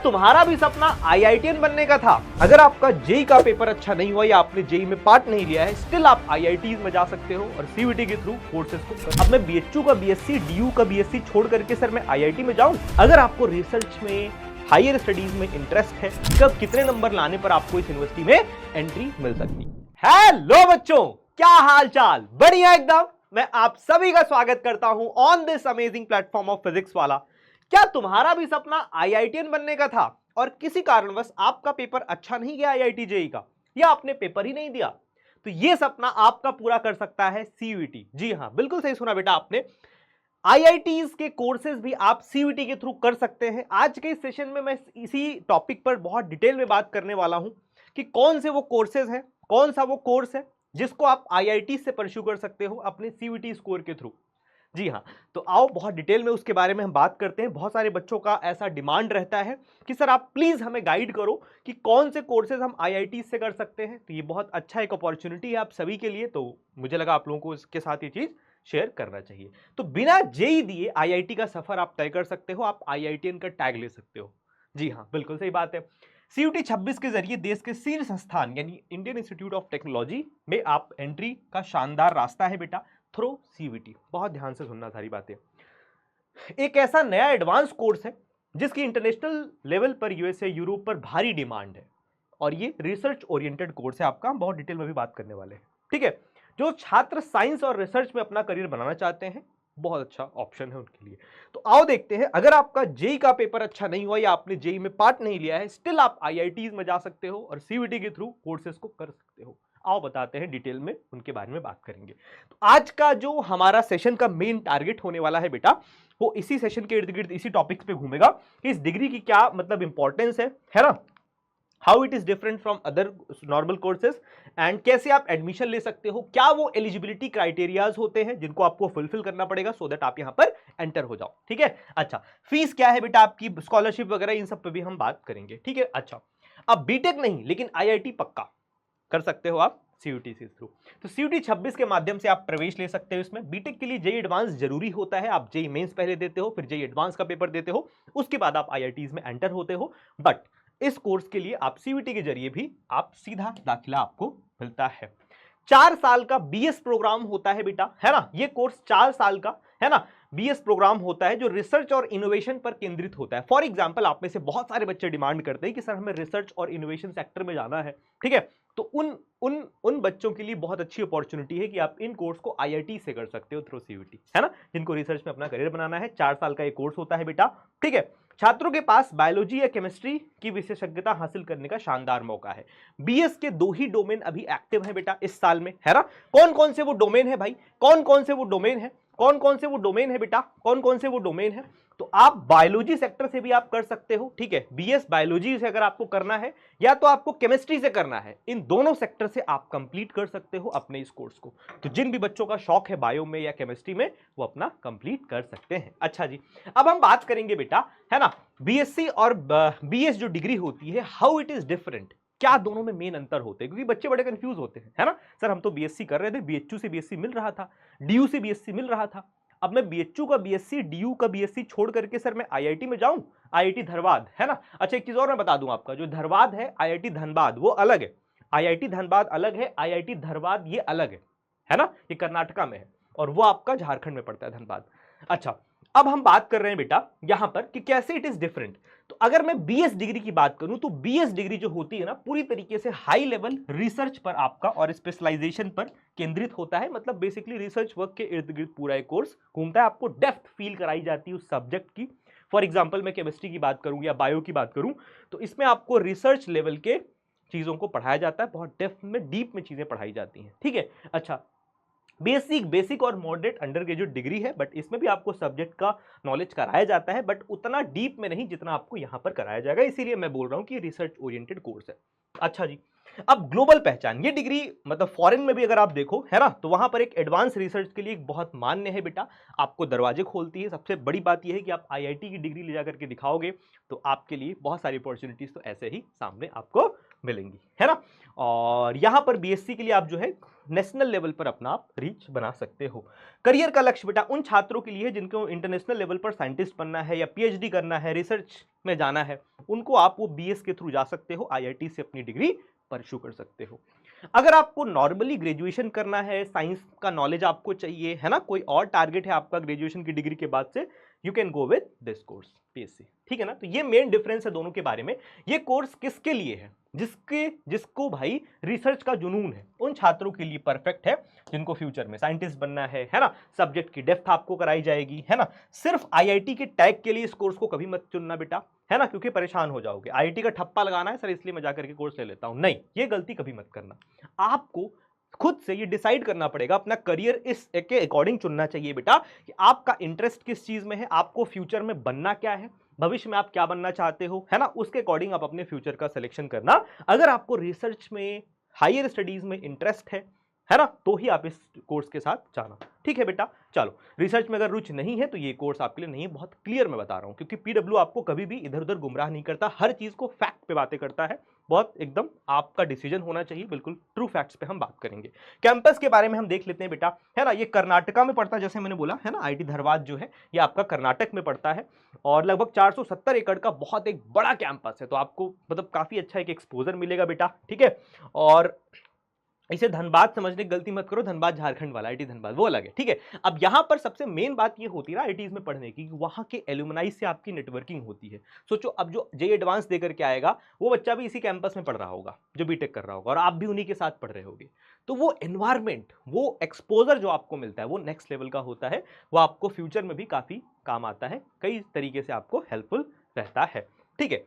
तुम्हारा भी सपना आईआईटीएन बनने का था? अगर आपका जेई का पेपर अच्छा नहीं हुआ या आपने जेई में पार्ट नहीं लिया है, स्टिल आप आईआईटीज में जा सकते हो और सीयूईटी के थ्रू कोर्सेज को। अब मैं बीएचयू का बीएससी, डीयू का बीएससी छोड़ करके सर मैं आईआईटी में जाऊं? अगर आपको रिसर्च में, हायर स्टडीज में इंटरेस्ट है, कब कितने नंबर लाने पर आपको इस यूनिवर्सिटी में एंट्री मिल सकती है। हेलो बच्चों, क्या हाल चाल? बढ़िया एकदम। मैं आप सभी का स्वागत करता हूं on this amazing platform of physics वाला। क्या तुम्हारा भी सपना आईआईटीएन बनने का था और किसी कारणवश आपका पेपर अच्छा नहीं गया आईआईटी जेई का, या आपने पेपर ही नहीं दिया, तो यह सपना आपका पूरा कर सकता है सीयूईटी। जी हां, बिल्कुल सही सुना बेटा आपने। आईआईटीज के कोर्सेज भी आप सीयूईटी के थ्रू कर सकते हैं। आज के इस सेशन में मैं इसी टॉपिक पर बहुत डिटेल में बात करने वाला हूं कि कौन से वो कोर्सेज हैं, कौन सा वो कोर्स है जिसको आप आईआईटी से परस्यू कर सकते हो अपने सीयूईटी स्कोर के थ्रू। जी हाँ, तो आओ बहुत डिटेल में उसके बारे में हम बात करते हैं। बहुत सारे बच्चों का ऐसा डिमांड रहता है कि सर आप प्लीज हमें गाइड करो कि कौन से कोर्सेज हम आईआईटी से कर सकते हैं। तो ये बहुत अच्छा एक अपॉर्चुनिटी है आप सभी के लिए, तो मुझे लगा आप लोगों को इसके साथ ये चीज शेयर करना चाहिए। तो बिना जेई दिए आईआईटी का सफर आप तय कर सकते हो, आप आईआईटीएन का टैग ले सकते हो। जी हाँ, बिल्कुल सही बात है। सीयूटी 26 के जरिए देश के शीर्ष संस्थान यानी इंडियन इंस्टीट्यूट ऑफ टेक्नोलॉजी में आप एंट्री का शानदार रास्ता है बेटा, थ्रू सीयूटी। बहुत ध्यान से सुनना सारी बातें। एक ऐसा नया एडवांस कोर्स है जिसकी इंटरनेशनल लेवल पर यूएसए, यूरोप पर भारी डिमांड है, और ये रिसर्च ओरिएंटेड कोर्स है आपका। हम बहुत डिटेल में भी बात करने वाले हैं, ठीक है। जो छात्र साइंस और रिसर्च में अपना करियर बनाना चाहते हैं, बहुत अच्छा ऑप्शन है उनके लिए। तो आओ देखते हैं, अगर आपका जेई का पेपर अच्छा नहीं हुआ या आपने जेई में पार्ट नहीं लिया है, स्टिल आप आईआईटीज में जा सकते हो और सीयूईटी के थ्रू कोर्सेज को कर सकते हो। आओ बताते हैं डिटेल में, उनके बारे में बात करेंगे। तो आज का जो हमारा सेशन का मेन टारगेट होने वाला है बेटा, वो इसी सेशन के इर्द गिर्द इसी टॉपिक्स पे घूमेगा कि इस डिग्री की क्या मतलब इंपॉर्टेंस है ना, how it is different from other normal courses, and कैसे आप एडमिशन ले सकते हो, क्या वो एलिजिबिलिटी क्राइटेरियाज होते हैं जिनको आपको फुलफिल करना पड़ेगा सो दैट आप यहां पर एंटर हो जाओ, ठीक है। अच्छा, फीस क्या है बेटा आपकी, स्कॉलरशिप वगैरह इन सब पे भी हम बात करेंगे, ठीक है। अच्छा, अब बीटेक नहीं लेकिन आईआईटी पक्का कर सकते हो आप सीयूटी से थ्रू। तो सीयूटी 26 के माध्यम से आप प्रवेश ले सकते हो इसमें। बीटेक के लिए जेई एडवांस जरूरी होता है, आप जेई मेंस पहले देते हो, फिर जेई एडवांस का पेपर देते हो, उसके बाद आप आईआईटीज में एंटर होते हो। बट इस कोर्स के लिए आप सीयूटी के जरिए भी आप सीधा दाखिला आपको मिलता है। 4 साल का बीएस प्रोग्राम होता है बेटा, है ना। ये कोर्स 4 साल का, है ना, बीएस प्रोग्राम होता है जो रिसर्च और इनोवेशन पर केंद्रित होता है। फॉर एग्जांपल, आप में से बहुत सारे बच्चे डिमांड करते हैं कि सर हमें रिसर्च और इनोवेशन सेक्टर में जाना है, ठीक है। तो उन बच्चों के लिए बहुत अच्छी अपॉर्चुनिटी है कि आप इन कोर्स को आईआईटी से कर सकते हो थ्रू सीयूटी, है ना, जिनको रिसर्च में अपना करियर बनाना है। 4 साल का ये कोर्स होता है बेटा, ठीक है। छात्रों के पास बायोलॉजी या केमिस्ट्री की विशेषज्ञता हासिल करने का शानदार मौका है। बीएस के 2 ही डोमेन अभी एक्टिव है बेटा इस साल में, है ना। कौन कौन से वो डोमेन है भाई, कौन कौन से वो डोमेन है, कौन कौन से वो डोमेन है बेटा, कौन कौन से वो डोमेन है। तो आप बायोलॉजी सेक्टर से भी आप कर सकते हो, ठीक है। बीएस बायोलॉजी से अगर आपको करना है या तो आपको केमिस्ट्री से करना है, इन दोनों सेक्टर से आप कंप्लीट कर सकते हो अपने इस कोर्स को। तो जिन भी बच्चों का शौक है बायो में या केमिस्ट्री में, वो अपना कंप्लीट कर सकते हैं। अच्छा जी, अब हम बात करेंगे बेटा, है ना, बीएससी और बीएस जो डिग्री होती है, हाउ इट इज डिफरेंट, क्या दोनों में मेन अंतर होते हैं, क्योंकि बच्चे बड़े कंफ्यूज होते हैं, है ना। सर हम तो बीएससी कर रहे थे, बीएचयू से बीएससी मिल रहा था, डीयू से बीएससी मिल रहा था, अब मैं बीएचयू का बीएससी, डीयू का बीएससी छोड़ करके सर मैं आईआईटी में जाऊं, आईआईटी धनबाद, है ना। अच्छा, एक चीज और मैं बता दूं आपका, जो धनबाद है आईआईटी धनबाद वो अलग है, आईआईटी धनबाद अलग है, आईआईटी धनबाद ये अलग है ना, ये कर्नाटका में है और वो आपका झारखंड में पड़ता है धनबाद। अच्छा, अब हम बात कर रहे हैं बेटा यहां पर कि कैसे इट इज डिफरेंट। तो अगर मैं बीएस डिग्री की बात करूं तो बीएस डिग्री जो होती है ना, पूरी तरीके से हाई लेवल रिसर्च पर आपका और स्पेशलाइजेशन पर केंद्रित होता है। मतलब बेसिकली रिसर्च वर्क के इर्द गिर्द पूरा एक कोर्स घूमता है, आपको डेप्थ फील कराई जाती है उस सब्जेक्ट की। फॉर एग्जाम्पल मैं केमिस्ट्री की बात करूं या बायो की बात करूं, तो इसमें आपको रिसर्च लेवल के चीजों को पढ़ाया जाता है, बहुत डेप्थ में, डीप में चीजें पढ़ाई जाती हैं, ठीक है। अच्छा, बेसिक और मॉडरेट अंडर ग्रेजुएट डिग्री है, बट इसमें भी आपको सब्जेक्ट का नॉलेज कराया जाता है, बट उतना डीप में नहीं जितना आपको यहां पर कराया जाएगा, इसीलिए मैं बोल रहा हूं कि रिसर्च ओरिएंटेड कोर्स है। अच्छा जी, अब ग्लोबल पहचान, ये डिग्री मतलब फॉरेन में भी अगर आप देखो है ना, तो वहां पर एक एडवांस रिसर्च के लिए एक बहुत मान्य है बेटा, आपको दरवाजे खोलती है। सबसे बड़ी बात यह है कि आप आईआईटी की डिग्री ले जाकर के दिखाओगे तो आपके लिए बहुत सारी अपॉर्चुनिटीज तो ऐसे ही सामने आपको मिलेंगी, है ना। और यहां पर बीएससी के लिए आप जो है नेशनल लेवल पर अपना आप रीच बना सकते हो। करियर का लक्ष्य बेटा उन छात्रों के लिए है जिनको इंटरनेशनल लेवल पर साइंटिस्ट बनना है या पीएचडी करना है, रिसर्च में जाना है, उनको आप वो बीएस के थ्रू जा सकते हो, आईआईटी से अपनी डिग्री परस्यू कर सकते हो। अगर आपको नॉर्मली ग्रेजुएशन करना है, साइंस का नॉलेज आपको चाहिए है ना, कोई और टारगेट है आपका ग्रेजुएशन की डिग्री के बाद से, you can go with this course PSC, ठीक है ना। तो ये मेन डिफरेंस है दोनों के बारे में। ये कोर्स किसके लिए है? जिसको भाई रिसर्च का जुनून है, उन छात्रों के लिए परफेक्ट है जिनको फ्यूचर में साइंटिस्ट बनना है ना। सब्जेक्ट की डेप्थ आपको कराई जाएगी, है ना। सिर्फ आईआईटी के टैग के लिए इस कोर्स को कभी मत चुनना बेटा, है ना, क्योंकि परेशान हो जाओगे। आईआईटी का ठप्पा लगाना है सर इसलिए मैं जाकर के कोर्स ले लेता हूं, नहीं, ये गलती कभी मत करना। आपको खुद से ये डिसाइड करना पड़ेगा, अपना करियर इस के अकॉर्डिंग चुनना चाहिए बेटा कि आपका इंटरेस्ट किस चीज में है, आपको फ्यूचर में बनना क्या है, भविष्य में आप क्या बनना चाहते हो, है ना, उसके अकॉर्डिंग आप अपने फ्यूचर का सिलेक्शन करना। अगर आपको रिसर्च में, हायर स्टडीज में इंटरेस्ट है ना, तो ही आप इस कोर्स के साथ जाना, ठीक है बेटा। चलो, रिसर्च में अगर रुचि नहीं है तो ये कोर्स आपके लिए नहीं है, बहुत क्लियर मैं बता रहा हूं, क्योंकि पीडब्ल्यू आपको कभी भी इधर उधर गुमराह नहीं करता, हर चीज को फैक्ट पे बातें करता है, बहुत एकदम आपका डिसीजन होना चाहिए, बिल्कुल ट्रू फैक्ट्स पे हम बात करेंगे। कैंपस के बारे में हम देख लेते हैं बेटा, है ना। ये कर्नाटका में पड़ता है, जैसे मैंने बोला है ना, आईआईटी धनबाद जो है ये आपका कर्नाटक में पड़ता है और लगभग 470 एकड़ का बहुत एक बड़ा कैंपस है, तो आपको मतलब काफी अच्छा एक एक्सपोजर मिलेगा बेटा, ठीक है। और इसे धनबाद समझने की गलती मत करो, धनबाद झारखंड वाला, आईटी धनबाद वो अलग है, ठीक है। अब यहां पर सबसे मेन बात ये होती है ना आईटीज में पढ़ने की, वहां के एलुमनाई से आपकी नेटवर्किंग होती है। सोचो अब जो जे एडवांस देकर के आएगा वो बच्चा भी इसी कैंपस में पढ़ रहा होगा जो बीटेक कर रहा होगा, और आप भी उन्हीं के साथ पढ़ रहे होगे, तो वो एनवायरमेंट, वो एक्सपोजर जो आपको मिलता है वो नेक्स्ट लेवल का होता है, वो आपको फ्यूचर में भी काफी काम आता है, कई तरीके से आपको हेल्पफुल रहता है, ठीक है।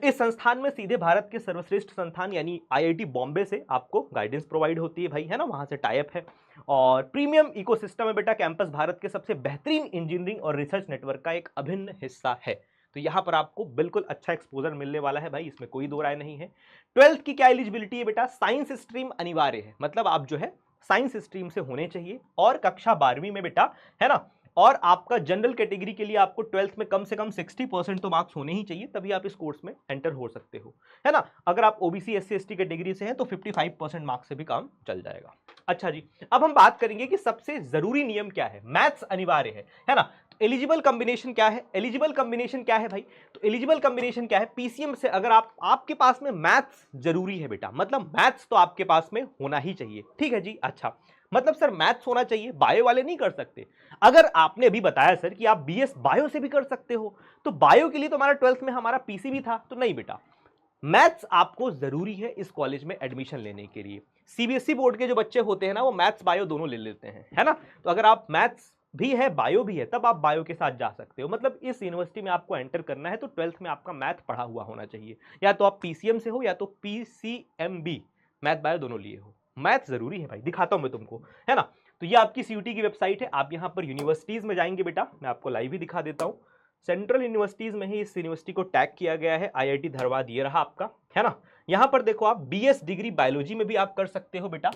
इस संस्थान में सीधे भारत के सर्वश्रेष्ठ संस्थान यानी आईआईटी बॉम्बे से आपको गाइडेंस प्रोवाइड होती है भाई, है ना, वहां से टाई अप है। और प्रीमियम इकोसिस्टम है बेटा, कैंपस भारत के सबसे बेहतरीन इंजीनियरिंग और रिसर्च नेटवर्क का एक अभिन्न हिस्सा है, तो यहां पर आपको बिल्कुल अच्छा एक्सपोजर मिलने वाला है भाई, इसमें कोई दो राय नहीं है। 12th की क्या एलिजिबिलिटी है बेटा? साइंस स्ट्रीम अनिवार्य है, मतलब आप जो है साइंस स्ट्रीम से होने चाहिए, और कक्षा 12वीं में बेटा, है ना, और आपका जनरल कैटेगरी के लिए आपको 12th में कम से कम 60% तो मार्क्स होने ही चाहिए, तभी आप इस कोर्स में एंटर हो सकते हो, है ना। अगर आप ओबीसी एससी एसटी कैटेगरी से हैं तो 55% मार्क्स से भी काम चल जाएगा। अच्छा जी, अब हम बात करेंगे कि सबसे जरूरी नियम क्या है। मैथ्स अनिवार्य है ना। तो एलिजिबल कॉम्बिनेशन क्या है? एलिजिबल कॉम्बिनेशन क्या है भाई? तो एलिजिबल कॉम्बिनेशन क्या है? पीसीएम से अगर आपके पास में मैथ्स जरूरी है बेटा, मतलब मैथ्स तो आपके पास में होना ही चाहिए, ठीक है जी। अच्छा, मतलब सर मैथ्स होना चाहिए, बायो वाले नहीं कर सकते? अगर आपने अभी बताया सर कि आप बीएस बायो से भी कर सकते हो, तो बायो के लिए तो हमारा 12th में हमारा पीसीबी था, तो नहीं बेटा, मैथ्स आपको जरूरी है इस कॉलेज में एडमिशन लेने के लिए। सीबीएसई बोर्ड के जो बच्चे होते हैं ना, वो मैथ्स बायो दोनों ले लेते हैं, है ना। तो अगर आप मैथ्स भी है बायो भी है तब आप बायो के साथ जा सकते हो, मतलब इस यूनिवर्सिटी में आपको एंटर करना है तो 12th में आपका मैथ पढ़ा हुआ होना चाहिए, या तो आप पीसीएम से हो या तो पीसीएमबी, मैथ बायो दोनों लिए हो। मैथ जरूरी है भाई, दिखाता हूं मैं तुमको, है ना। तो ये आपकी सीयूटी की वेबसाइट है, आप यहां पर यूनिवर्सिटीज में जाएंगे बेटा, मैं आपको लाइव ही दिखा देता हूं। सेंट्रल यूनिवर्सिटीज में ही इस यूनिवर्सिटी को टैग किया गया है, आईआईटी धनबाद ये रहा आपका, है ना। यहां पर देखो आप बीएस डिग्री बायोलॉजी में भी आप कर सकते हो बेटा,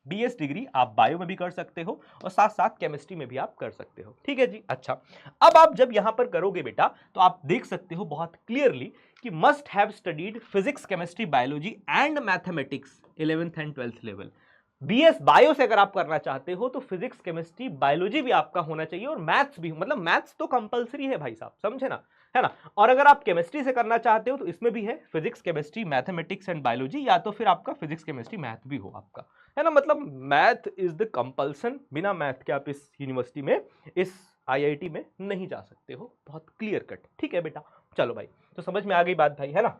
बीएस डिग्री आप बायो में भी कर सकते हो, और साथ साथ केमिस्ट्री में भी आप कर सकते हो, ठीक है जी। अच्छा, अब आप जब यहां पर करोगे बेटा तो आप देख सकते हो बहुत क्लियरली कि must have studied physics chemistry biology and mathematics 11th and 12th level. BS bio से अगर आप करना चाहते हो तो फिजिक्स केमिस्ट्री बायोलॉजी भी आपका होना चाहिए, और मैथ्स भी, मतलब मैथ्स तो कंपलसरी है भाई साहब, समझे ना, है ना। और अगर आप केमिस्ट्री से करना चाहते हो तो इसमें भी है physics chemistry mathematics and biology, या तो फिर आपका फिजिक्स केमिस्ट्री मैथ भी हो आपका, है ना। मतलब मैथ इज द कंपल्सन, बिना मैथ के आप इस यूनिवर्सिटी में, इस आईआईटी में नहीं जा सकते हो, बहुत क्लियर कट, ठीक है बेटा। चलो भाई, तो समझ में आ गई बात भाई, है ना।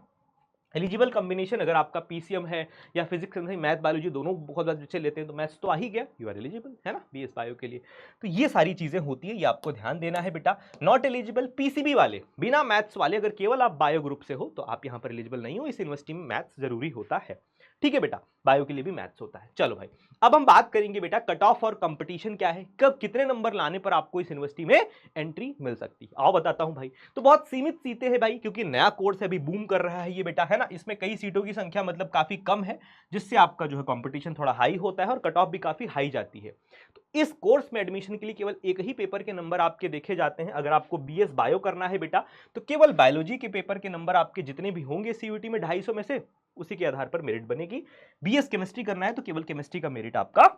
एलिजिबल कॉम्बिनेशन अगर आपका पीसीएम है या फिजिक्स मैथ बायोलॉजी दोनों बहुत ज़्यादा अच्छे लेते हैं तो मैथ्स तो आ ही गया, यू आर एलिजिबल, है ना, बीएस बायो के लिए। तो ये सारी चीजें होती है, ये आपको ध्यान देना है बेटा। नॉट एलिजिबल पीसीबी वाले, बिना मैथ्स वाले, अगर केवल आप बायो ग्रुप से हो तो आप यहाँ पर एलिजिबल नहीं हो, इस यूनिवर्सिटी में मैथ्स जरूरी होता है, ठीक है बेटा। बायो के लिए भी मैथ्स होता है। चलो भाई, अब हम बात करेंगे बेटा कट ऑफ और कंपटीशन क्या है, कब कितने नंबर लाने पर आपको इस यूनिवर्सिटी में एंट्री मिल सकती है, आओ बताता हूं भाई। तो बहुत सीमित सीटें हैं भाई, क्योंकि नया कोर्स है, अभी बूम कर रहा है ये बेटा, है ना। ना, इसमें कई सीटों की संख्या मतलब काफी कम है, जिससे आपका जो है कंपटीशन थोड़ा हाई होता है और कट ऑफ भी काफी हाई जाती है। तो इस कोर्स में एडमिशन के लिए केवल एक ही पेपर के नंबर आपके देखे जाते हैं। अगर आपको बीएस बायो करना है बेटा, तो केवल बायोलॉजी के पेपर के नंबर आपके जितने भी होंगे सीयूटी में 250 में से, उसी के आधार पर मेरिट बनेगी। बीएस केमिस्ट्री करना है तो केवल केमिस्ट्री का मेरिट आपका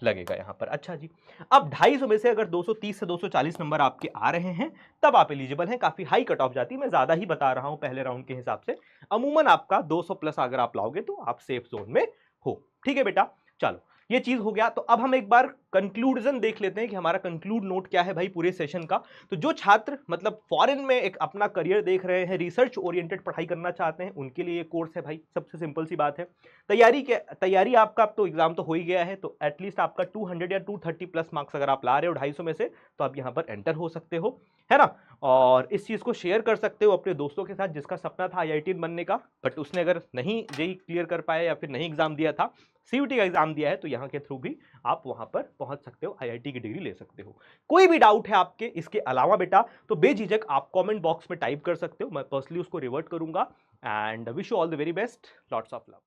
लगेगा यहां पर। अच्छा जी, अब 250 में से अगर 230 से 240 नंबर आपके आ रहे हैं, तब आप एलिजिबल हैं। काफी हाई कट ऑफ जाती है, मैं ज्यादा ही बता रहा हूं पहले राउंड के हिसाब से। अमूमन आपका 200 प्लस अगर आप लाओगे तो आप सेफ जोन में हो। ठीक है बेटा, चलो ये चीज हो गया। तो अब हम एक बार कंक्लूजन देख लेते हैं कि हमारा कंक्लूड नोट क्या है भाई पूरे सेशन का। तो जो छात्र मतलब फॉरेन में एक अपना करियर देख रहे हैं, रिसर्च ओरिएंटेड पढ़ाई करना चाहते हैं, उनके लिए ये कोर्स है भाई। सबसे सिंपल सी बात है। तैयारी आपका, अब तो एग्जाम तो हो ही गया है, तो एटलीस्ट आपका 200 या 230 प्लस मार्क्स अगर आप ला रहे हो 250 में से, तो आप यहां पर एंटर हो सकते हो, है ना। और इस चीज को शेयर कर सकते हो अपने दोस्तों के साथ जिसका सपना था आईआईटी बनने का, बट उसने अगर नहीं जेई क्लियर कर पाया या फिर नहीं एग्जाम दिया था, सीयूटी का एग्जाम दिया है, तो यहाँ के थ्रू भी आप वहां पर पहुंच सकते हो, आईआईटी की डिग्री ले सकते हो। कोई भी डाउट है आपके इसके अलावा बेटा, तो बेझिझक आप कमेंट बॉक्स में टाइप कर सकते हो, मैं पर्सनली उसको रिवर्ट करूंगा। And wish you all the very best, lots of love.